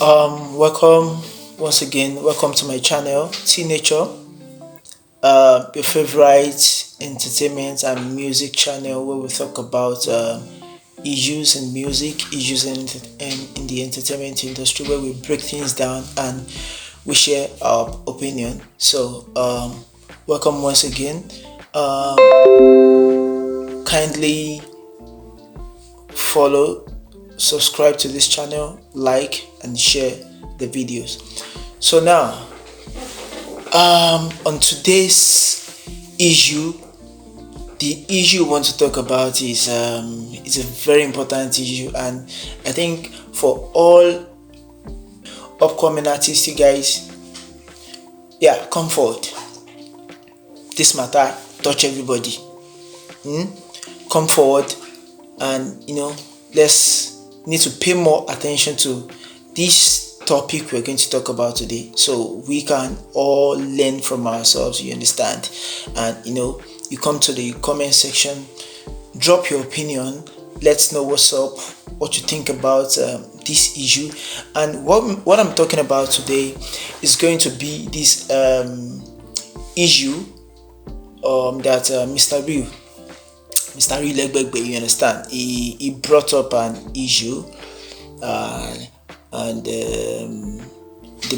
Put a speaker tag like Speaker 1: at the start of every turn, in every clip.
Speaker 1: Welcome once again. Welcome to my channel, Nature, your favorite entertainment and music channel where we talk about issues in music, issues in the entertainment industry, where we break things down and we share our opinion. So, welcome once again. Kindly follow, subscribe to this channel, like and share the videos. So now, on today's issue, the issue we want to talk about is it's a very important issue, and I think for all upcoming artists, you guys, come forward. This matter touch everybody. Come forward, and let's need to pay more attention to this topic we're going to talk about today, so we can all learn from ourselves, you understand. And you come to the comment section, drop your opinion, let's know what's up, what you think about this issue. And what I'm talking about today is going to be this issue that Mr. Real Legbegbe, you understand, he brought up an issue, and the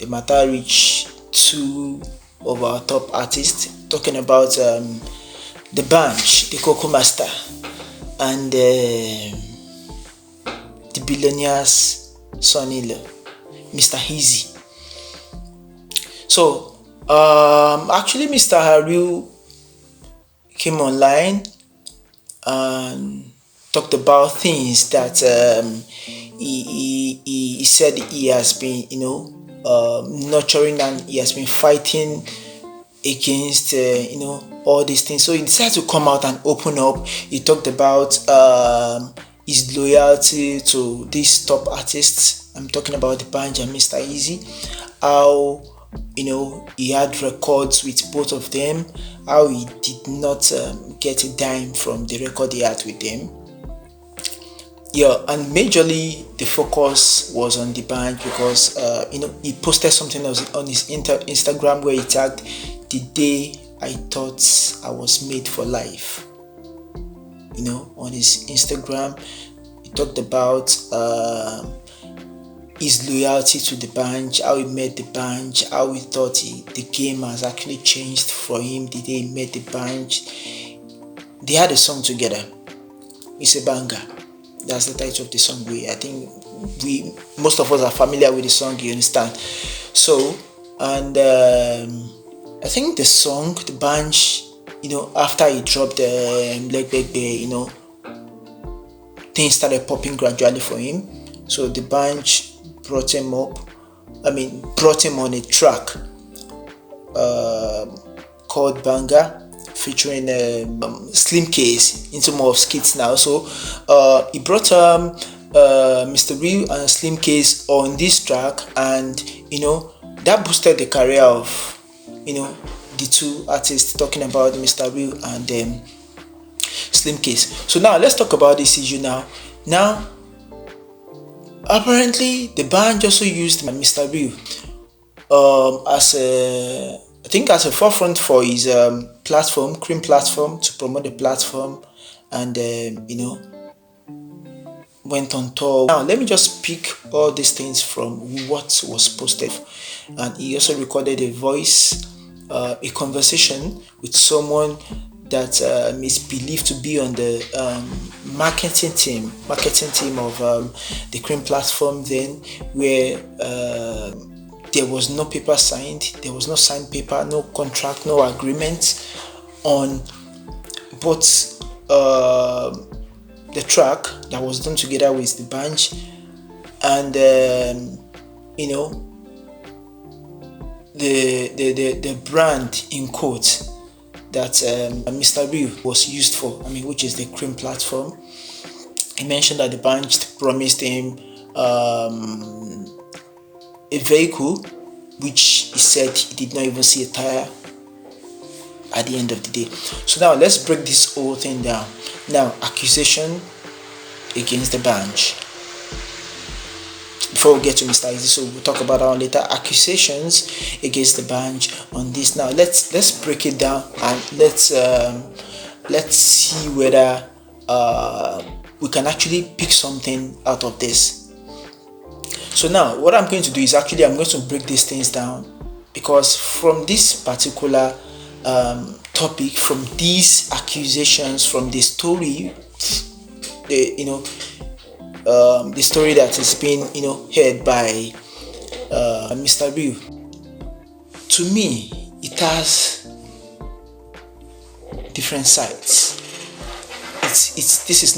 Speaker 1: matter reached two of our top artists, talking about the Bunch, the Coco Master, and the billionaire's son-in-law, Mr. Eazy. So actually Mr. Haril came online and talked about things that he said he has been nurturing, and he has been fighting against all these things. So he decided to come out and open up. He talked about his loyalty to these top artists. I'm talking about the Band and Mr. Eazy, how he had records with both of them, how he did not get a dime from the record he had with them. And majorly the focus was on the Band, because he posted something on his Instagram where he tagged, "The day I thought I was made for life." On his Instagram, he talked about his loyalty to the Band, how he met the Band, how he thought the game has actually changed for him the day he met the Band. They had a song together. It's a banger. That's the title of the song. I think most of us are familiar with the song, you understand. So, and I think the song, the Band, after he dropped Legbegbe, things started popping gradually for him. So the Band brought him on a track called Banger, featuring Slim Case, into more of skits now. So he brought Mr. Real and Slim Case on this track, and that boosted the career of the two artists, talking about Mr. Real and Slim Case. So now let's talk about this issue now. Apparently the Band also used Mr. Real as a forefront for his platform, Cream platform, to promote the platform, and went on tour. Now let me just pick all these things from what was posted. And he also recorded a conversation with someone that is believed to be on the marketing team of the Cream platform then, where there was no paper signed, there was no signed paper, no contract, no agreement on both the track that was done together with the Band and the brand in quotes that Mr. Real was used for, which is the Cream platform. He mentioned that the Band promised him a vehicle, which he said he did not even see a tire at the end of the day. So now let's break this whole thing down. Now, accusation against the Band. before we get to Mr. Eazy. So we'll talk about that later. Accusations against the band on this. Now let's break it down and let's see whether we can actually pick something out of this. So now what I'm going to do is actually I'm going to break these things down, because from this particular topic, from these accusations, from the story, the story that is being heard by Mr. Real, to me it has different sides. This is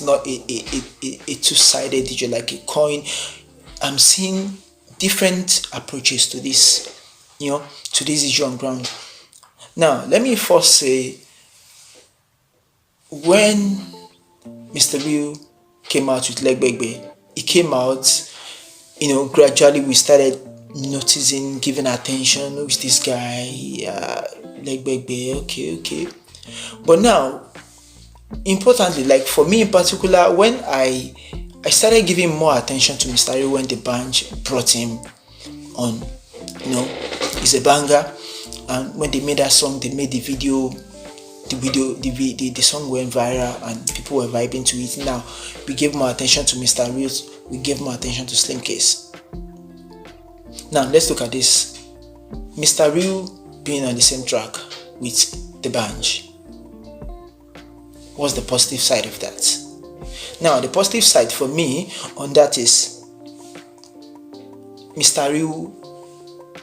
Speaker 1: not a two-sided digit like a coin. I'm seeing different approaches to this, to this issue on ground. Now let me first say, when Mr. Real came out with Legbegbe, it came out, gradually we started noticing, giving attention. Who's this guy? Legbegbe, okay. But now, importantly, like for me in particular, when I started giving more attention to Mr. Real when the band brought him on, he's a banger, and when they made that song, they made the video. The song went viral and people were vibing to it. Now we gave more attention to Mr. Real, we gave more attention to Slim Case. Now let's look at this. Mr. Real being on the same track with the band. What's the positive side of that? Now the positive side for me on that is Mr. Real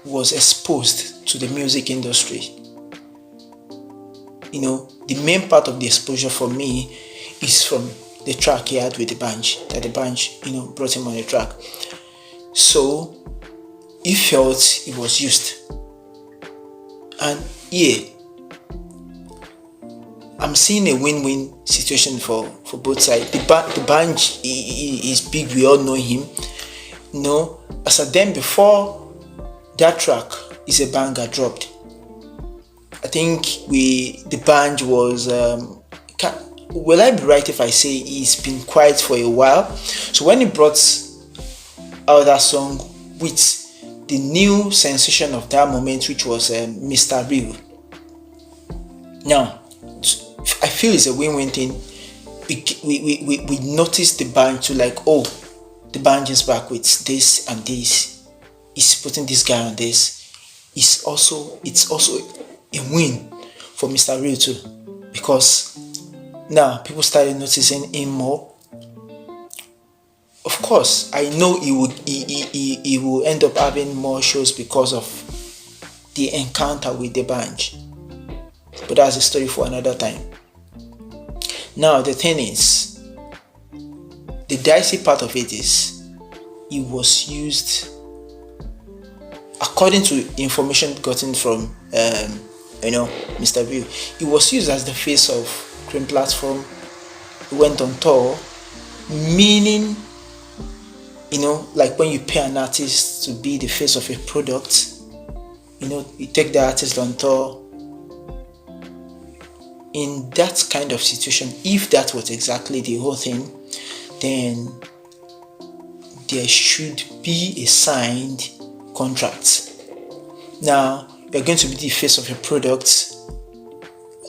Speaker 1: was exposed to the music industry. The main part of the exposure for me is from the track he had with the band, that the band, brought him on the track. So he felt he was used. And I'm seeing a win-win situation for both sides. The band is big, we all know him. As at then, before that track is a banger dropped, I think the band was, will I be right if I say he's been quiet for a while? So when he brought out that song with the new sensation of that moment, which was Mr. Real, now I feel it's a win-win thing. We noticed the band to like, oh, the band is back with this and this, he's putting this guy on this. It's also a win for Mr. Real too, because now people started noticing him more. Of course, I know he will end up having more shows because of the encounter with the band, but that's a story for another time. Now the thing is, the dicey part of it is, he was used, according to information gotten from Mr. Real, he was used as the face of Cream Platform. He went on tour, meaning, like when you pay an artist to be the face of a product, you take the artist on tour. In that kind of situation, if that was exactly the whole thing, then there should be a signed contract. Now you're going to be the face of a product,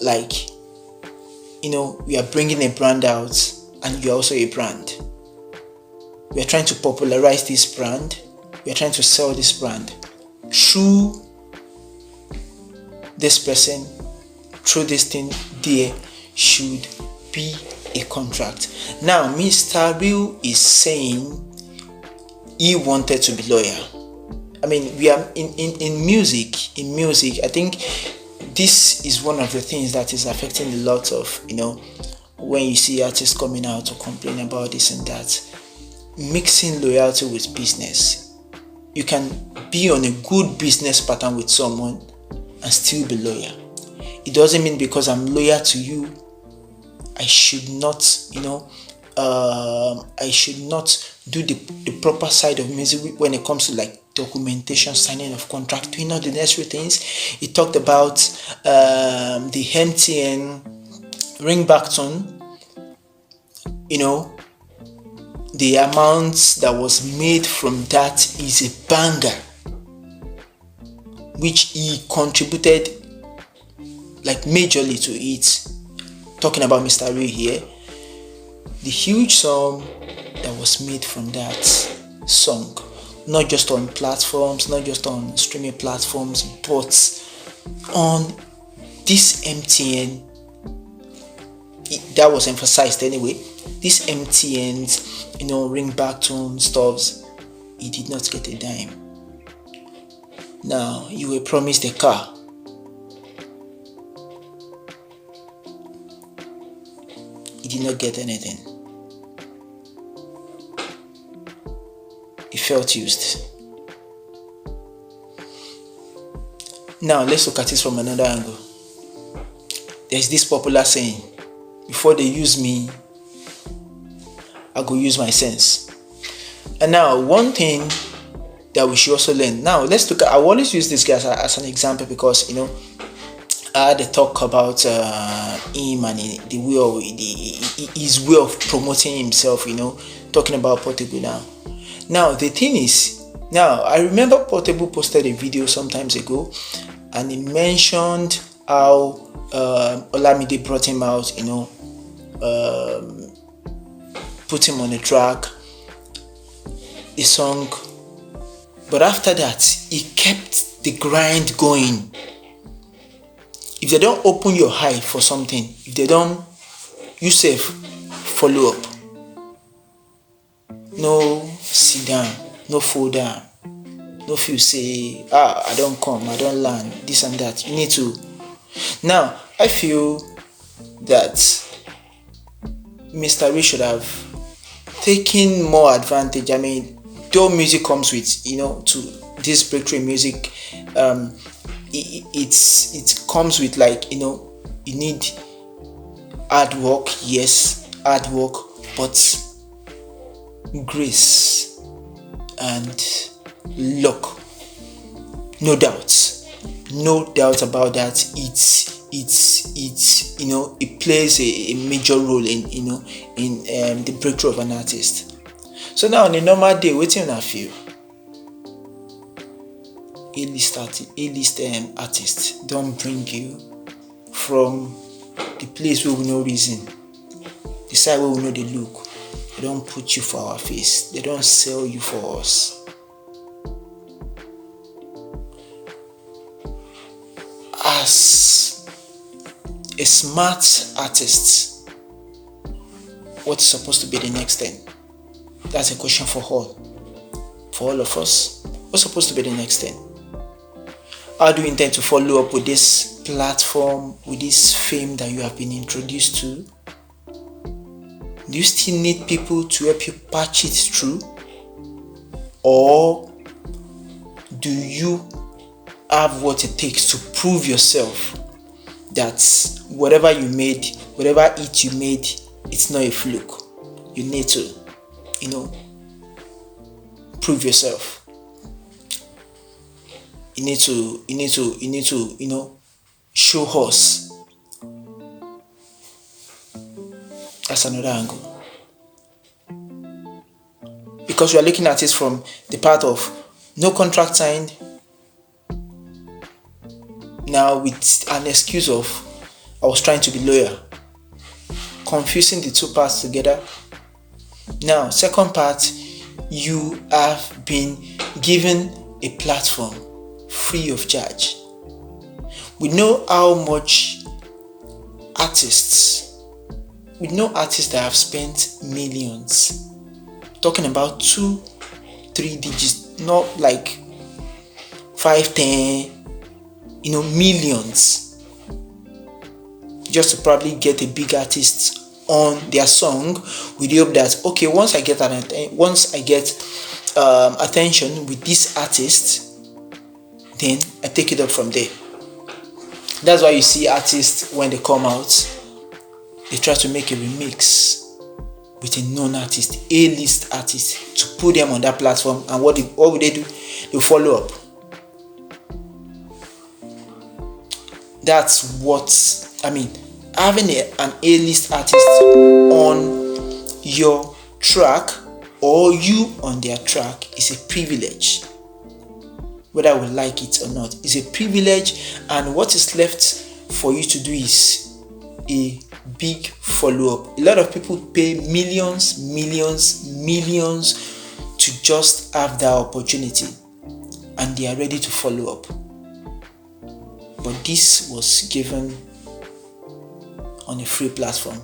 Speaker 1: like we are bringing a brand out and you're also a brand. We are trying to popularize this brand, we are trying to sell this brand through this person, through this thing. There should be a contract. Now Mr. Real is saying he wanted to be loyal. I mean, we are in music. I think this is one of the things that is affecting a lot of, when you see artists coming out to complain about this and that, mixing loyalty with business. You can be on a good business pattern with someone and still be loyal. It doesn't mean because I'm loyal to you, I should not, I should not do the proper side of music when it comes to like documentation, signing of contract, doing all the necessary things. He talked about the MTN ringback tone, the amount that was made from that is a banger, which he contributed like majorly to it. Talking about Mr. Ray here, the huge sum that was made from that song, not just on platforms, not just on streaming platforms, but on this MTN, that was emphasized anyway. This MTN's, ringback stuffs, he did not get a dime. Now, you were promised a car. He did not get anything. He felt used. Now, let's look at it from another angle. There's this popular saying, before they use me, I go use my sense. And now, one thing that we should also learn. Now, let's look at, I always use this guy as an example because, I had a talk about him and the way of his way of promoting himself, talking about Portable now. Now, the thing is, I remember Portable posted a video sometimes ago, and he mentioned how Olamide brought him out, put him on a track, a song, but after that, he kept the grind going. If they don't open your eye for something, if they don't, you self follow up. No sit down, no fall down, no feel say, I don't come, I don't learn, this and that. You need to. Now, I feel that Mr. Ray should have taken more advantage. I mean, though music comes with, to this breakthrough music, it comes with like, you need hard work, yes, hard work, but grace and luck, no doubt about that. It plays a major role in the breakthrough of an artist. So now on a normal day, what do you feel? A-list artist don't bring you from the place where we know reason, the side where we know the look. They don't put you for our face. They don't sell you for us. As a smart artist, what's supposed to be the next thing? That's a question for all of us. What's supposed to be the next thing? How do you intend to follow up with this platform, with this fame that you have been introduced to? Do you still need people to help you patch it through? Or do you have what it takes to prove yourself that whatever you made, whatever hit you made, it's not a fluke? You need to, prove yourself. You need to, show us. That's another angle. Because we are looking at it from the part of no contract signed. Now with an excuse of I was trying to be loyal. Confusing the two parts together. Now, second part, you have been given a platform free of charge. We know how much artists that have spent millions, talking about 2-3 digits, not like 5-10, millions, just to probably get a big artist on their song with the hope that, okay, once I get attention with this artist, then I take it up from there. That's why you see artists, when they come out, they try to make a remix with a known artist, A-list artist, to put them on that platform. And what would they do? They follow up. That's what I mean. Having an A-list artist on your track or you on their track is a privilege. Whether we like it or not, it's a privilege, and what is left for you to do is a big follow-up. A lot of people pay millions to just have that opportunity, and they are ready to follow up. But this was given on a free platform,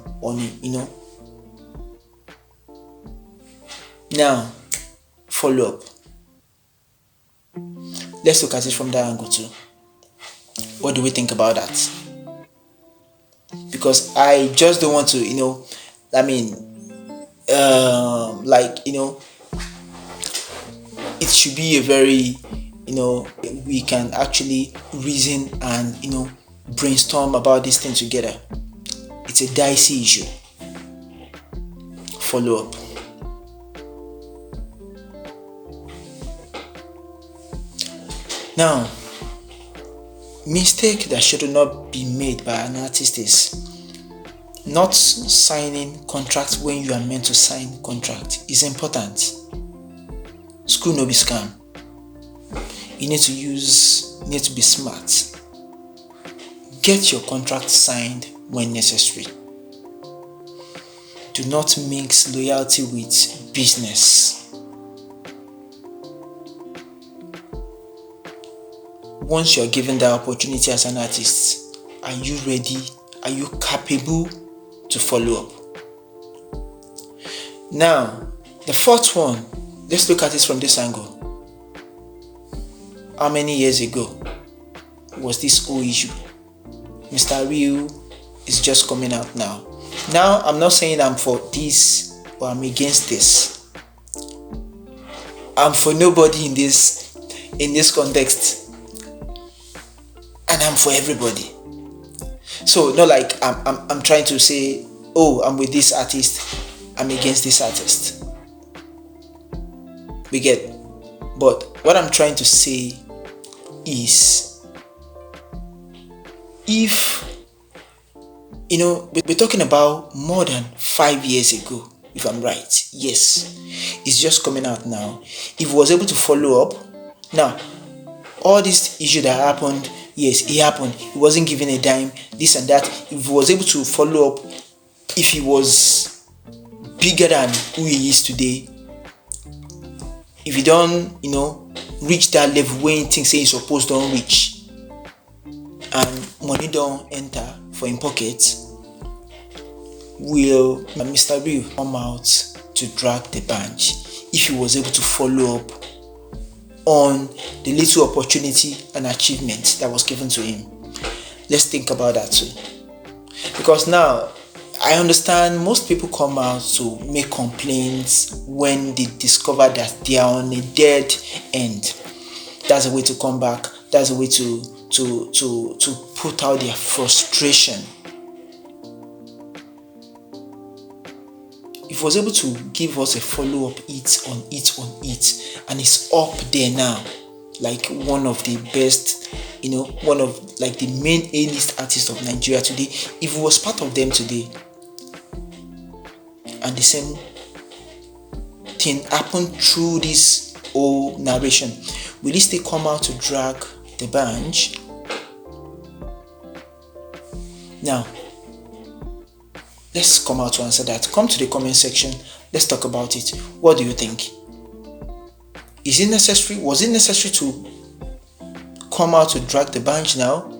Speaker 1: Now, follow up. Let's look at it from that angle too. What do we think about that? Because I just don't want to, it should be a very, we can actually reason and, brainstorm about this thing together. It's a dicey issue. Follow up. Now, mistake that should not be made by an artist is not signing contracts when you are meant to sign contract. Is important. School no be scam. You need to be smart. Get your contract signed when necessary. Do not mix loyalty with business. Once you're given that opportunity as an artist, are you ready? Are you capable to follow up? Now, the fourth one, let's look at it from this angle. How many years ago was this whole issue? Mr. Real is just coming out now. Now, I'm not saying I'm for this or I'm against this. I'm for nobody in this context. And I'm for everybody. So not like I'm trying to say, oh, I'm with this artist, I'm against this artist. We get. But what I'm trying to say is, if we're talking about more than 5 years ago, if I'm right. Yes, it's just coming out now. If he was able to follow up, now all this issue that happened, yes, it happened. He wasn't given a dime, this and that. If he was able to follow up, if he was bigger than who he is today, if he don't, reach that level when things say he's supposed to reach, and money don't enter for him pockets, will Mr. Real come out to drag the bench if he was able to follow up on the little opportunity and achievement that was given to him? Let's think about that too. Because now, I understand most people come out to make complaints when they discover that they are on a dead end. That's a way to come back. That's a way to put out their frustration. If he was able to give us a follow-up on it, and it's up there now, like one of the best, one of like the main A-list artists of Nigeria today, if he was part of them today, and the same thing happened through this whole narration, will he still come out to drag the bench? Now, let's come out to answer that. Come to the comment section. Let's talk about it. What do you think? Is it necessary? Was it necessary to come out to drag the bench now?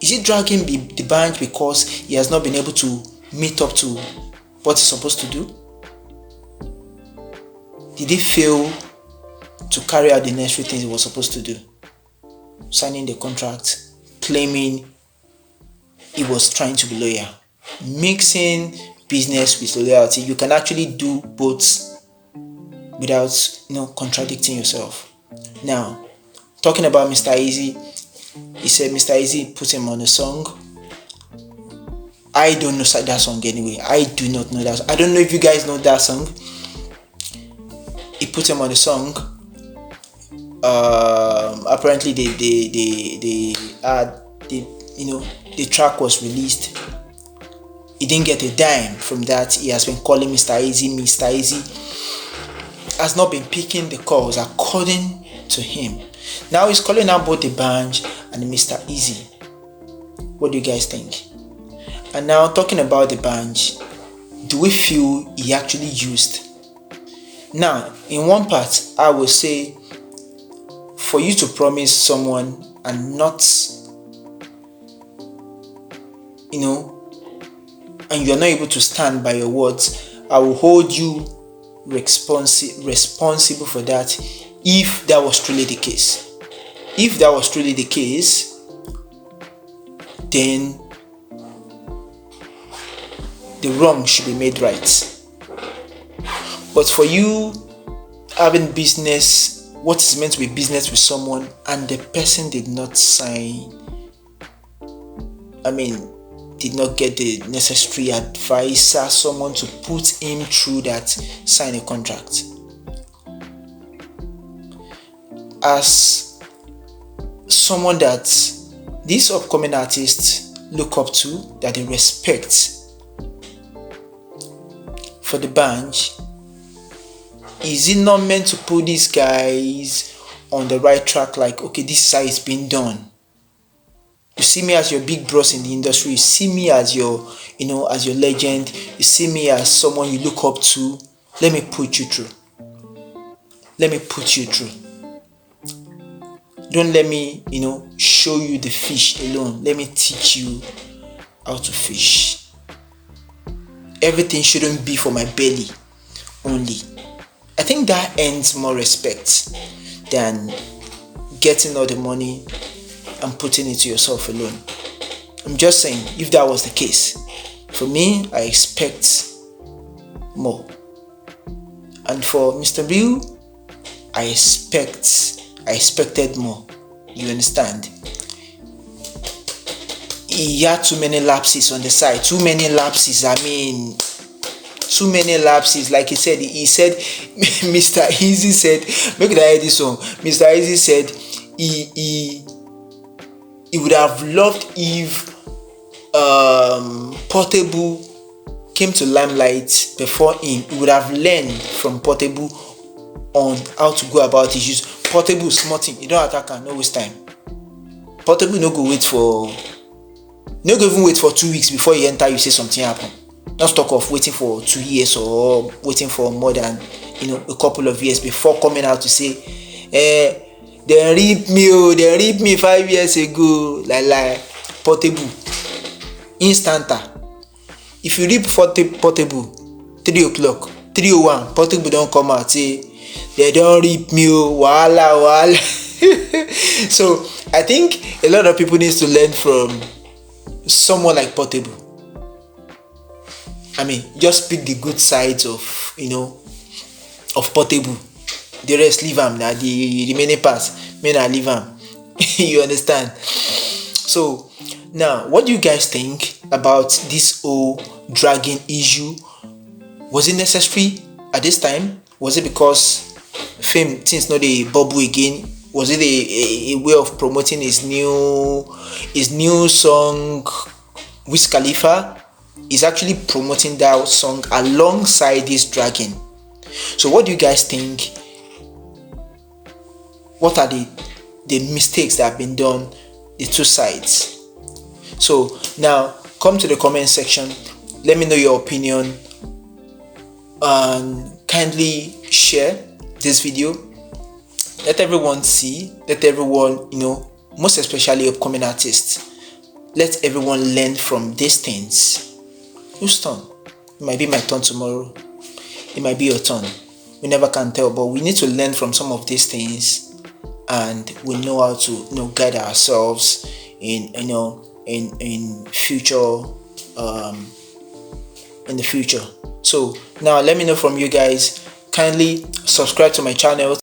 Speaker 1: Is he dragging the bench because he has not been able to meet up to what he's supposed to do? Did he fail to carry out the necessary things he was supposed to do? Signing the contract, claiming he was trying to be loyal. Mixing business with loyalty. You can actually do both without contradicting yourself. Now, talking about Mr. Eazy, he said Mr. Eazy put him on a song. I don't know that song anyway. I do not know that. I don't know if you guys know that song. He put him on the song. Apparently the track was released. He didn't get a dime from that. He has been calling Mr. Eazy. has not been picking the calls according to him. Now he's calling out both the Banj and Mr. Eazy. What do you guys think? And now talking about the Banj, do we feel he actually used? Now, in one part, I will say, for you to promise someone and not, and you're not able to stand by your words, I will hold you responsible for that if that was truly the case. If that was truly the case, then the wrong should be made right. But for you having business, what is meant to be business with someone, and the person did not sign, did not get the necessary advisor, someone to put him through that, sign a contract. As someone that these upcoming artists look up to, that they respect, for the Banj, is it not meant to put these guys on the right track? Like, okay, this is how it's been done. You see me as your big bros in the industry. You see me as your, as your legend. You see me as someone you look up to. Let me put you through. Let me put you through. Don't let me, show you the fish alone. Let me teach you how to fish. Everything shouldn't be for my belly only. I think that earns more respect than getting all the money and putting it to yourself alone. I'm just saying, if that was the case, for me, I expect more. And for Mr. Bill, I expected more. You understand? He had too many lapses on the side. Too many lapses. Like he said, Mr. Eazy said, make it hear this song. Mr. Eazy said he would have loved if Portable came to limelight before him. He would have learned from Portable on how to go about issues. Portable smarting, you don't attack and no waste time. Portable no go even wait for 2 weeks before you enter, you say something happen. Don't talk of waiting for 2 years or waiting for more than a couple of years before coming out to say, they ripped me 5 years ago. Like Portable, instanta. If you rip Portable 3 o'clock, 3:01, Portable don't come out say they don't rip me, wahala. So I think a lot of people need to learn from someone like Portable. Just pick the good sides of of Portable. The rest leave him. Now the remaining parts, may not leave him. You understand? So now, what do you guys think about this whole dragging issue? Was it necessary at this time? Was it because fame things not a bubble again? Was it a way of promoting his new song? Wiz Khalifa is actually promoting that song alongside this dragging. So what do you guys think? What are the mistakes that have been done, the two sides? So now come to the comment section, let me know your opinion, and kindly share this video. Let everyone see, let everyone, most especially upcoming artists, let everyone learn from these things. Whose turn? It might be my turn tomorrow. It might be your turn. We never can tell, but we need to learn from some of these things, and we know how to guide ourselves in future, in the future. So now let me know from you guys. Kindly subscribe to my channel,